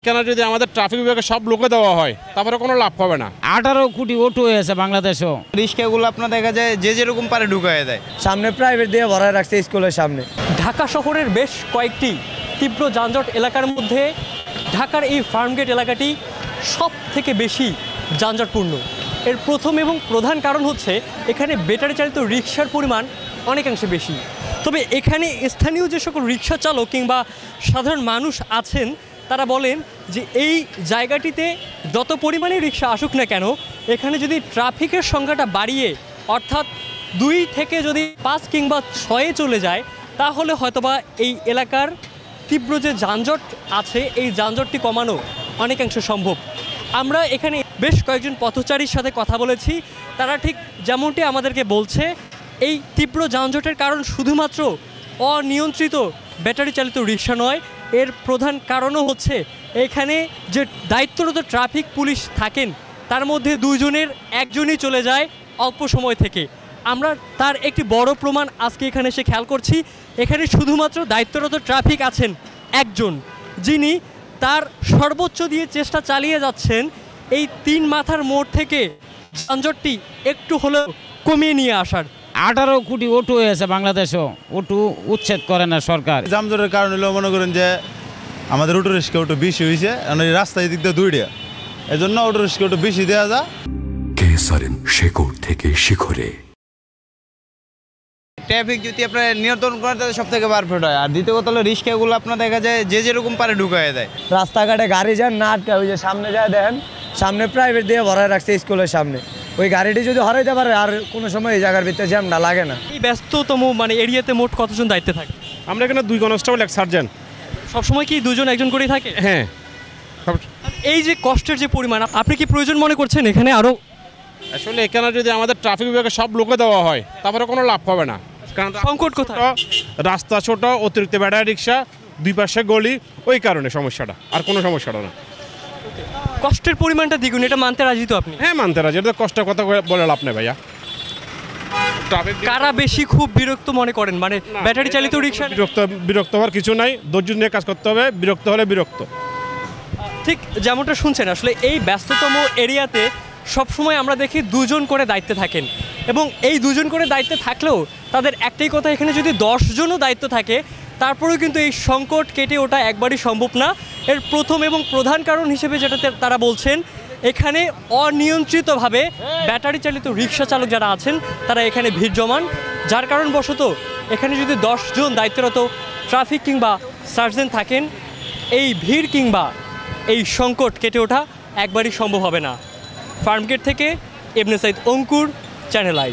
এখানে যদি আমাদের ট্রাফিক বিভাগে সব লোকে দেওয়া হয় তারপরে কোনো লাভ হবে না। 18 কোটি অটো হয়েছে বাংলাদেশও। রিক্সাগুলো আপনার দেখা যায় যে যেরকম পারে ঢুকায় দেয়, সামনে প্রাইভেট দিয়ে ভরায় রাখছে স্কুলের সামনে। ঢাকা শহরের বেশ কয়েকটি তীব্র যানজট এলাকার মধ্যে ঢাকার এই ফার্মগেট এলাকাটি সব থেকে বেশি যানজটপূর্ণ। এর প্রথম এবং প্রধান কারণ হচ্ছে এখানে ব্যাটারি চালিত রিকশার পরিমাণ অনেকাংশে বেশি। তবে এখানে স্থানীয় যে সকল রিকশা চালক কিংবা সাধারণ মানুষ আছেন তারা বলেন যে এই জায়গাটিতে যত পরিমাণে রিকশা আসুক না কেন, এখানে যদি ট্রাফিকের সংখ্যাটা বাড়িয়ে অর্থাৎ 2 থেকে যদি 5 কিংবা 6-এ চলে যায় তাহলে হয়তোবা এই এলাকার তীব্র যে যানজট আছে এই যানজটটি কমানো অনেকাংশ সম্ভব। আমরা এখানে বেশ কয়েকজন পথচারীর সাথে কথা বলেছি, তারা ঠিক যেমনটি আমাদেরকে বলছে এই তীব্র যানজটের কারণ শুধুমাত্র অনিয়ন্ত্রিত ব্যাটারি চালিত রিকশা নয়, এর প্রধান কারণও হচ্ছে এখানে যে দায়িত্বরত ট্রাফিক পুলিশ থাকেন তার মধ্যে 2 জনের 1 জনই চলে যায় অল্প সময় থেকে। আমরা তার একটি বড় প্রমাণ আজকে এখানে এসে খেয়াল করছি। এখানে শুধুমাত্র দায়িত্বরত ট্রাফিক আছেন 1 জন, যিনি তার সর্বোচ্চ দিয়ে চেষ্টা চালিয়ে যাচ্ছেন এই 3 মাথার মোড় থেকে যানজটটি একটু হলেও কমিয়ে নিয়ে আসার। 18 কোটি অটো হয়েছে বাংলাদেশও, অটো উচ্ছেদ করে না সরকার। যানজটের কারণে হলো মনে করেন যে আমাদের অটো রিক্সা অটো বেশি হয়েছে, রাস্তায় দিক দিয়ে 2টা, এই জন্য অটো রিক্সা অটো বেশি দেওয়া যায়। কেসারেন শেকড় থেকে শিখরে। ট্রাফিক যদি আপনার নিয়ন্ত্রণ করেন তাহলে সব থেকে পারফেক্ট হয়। আর দ্বিতীয় কথা হলো রিক্সাগুলো আপনার দেখা যায় যে যেরকম পারে ঢুকায় দেয়। রাস্তাঘাটে গাড়ি যান না আটকা, ওই যে সামনে যায় দেখেন সামনে প্রাইভেট দিয়ে ভরায় রাখছে স্কুলের সামনে, ওই গাড়িটি যদি হরাইতে পারে আর কোনো সময় এই জায়গার ভিতরে জ্যাম না লাগে না। এই ব্যস্ততম এরিয়াতে মোট কতজন দায়িত্বে থাকে? আমরা এখানে 2 কনস্টেবল 1 সার্জেন্ট। সবসময় কি 2 জন 1 জন করেই থাকে? হ্যাঁ। এই যে কষ্টের যে পরিমাণ, আপনি কি প্রয়োজন মনে করছেন এখানে আরও? আসলে এখানে যদি আমাদের ট্রাফিক বিভাগে সব লোকে দেওয়া হয় তারপরে কোনো লাভ হবে না, কারণ সংকট কোথায়? রাস্তা ছোট, অতিরিক্ত ব্যাটারি রিক্সা, 2 পাশে গলি, ওই কারণে সমস্যাটা, আর কোনো সমস্যাটা না। কষ্টের পরিমাণটা দ্বিগুণ, এটা মানতে রাজি তো আপনি? হ্যাঁ, মানতে রাজি, এটা কষ্টের কথা বলে লাভ নেই ভাইয়া। কারা বেশি খুব বিরক্ত মনে করেন ব্যাটারি চালিত রিক্সা? বিরক্ত হওয়ার কিছু নাই, ধৈর্য নিয়ে কাজ করতে হবে, বিরক্ত হলে বিরক্ত। ঠিক যেমনটা শুনছেন, আসলে এই ব্যস্ততম এরিয়াতে সবসময় আমরা দেখি 2 জন করে দায়িত্বে থাকেন, এবং এই 2 জন করে দায়িত্বে থাকলেও তাদের একটাই কথা, এখানে যদি 10 জনও দায়িত্ব থাকে তারপরেও কিন্তু এই সংকট কেটে ওঠা একবারই সম্ভব না। এর প্রথম এবং প্রধান কারণ হিসেবে যেটাতে তারা বলছেন, এখানে অনিয়ন্ত্রিতভাবে ব্যাটারি চালিত রিক্সা চালক যারা আছেন তারা এখানে ভিড় জমান, যার কারণবশত এখানে যদি 10 জন দায়িত্বরত ট্রাফিক কিংবা সার্জেন্ট থাকেন এই ভিড় কিংবা এই সংকট কেটে ওঠা একবারই সম্ভব হবে না। ফার্মগেট থেকে ইবনে সাইদ অঙ্কুর, চ্যানেল আই।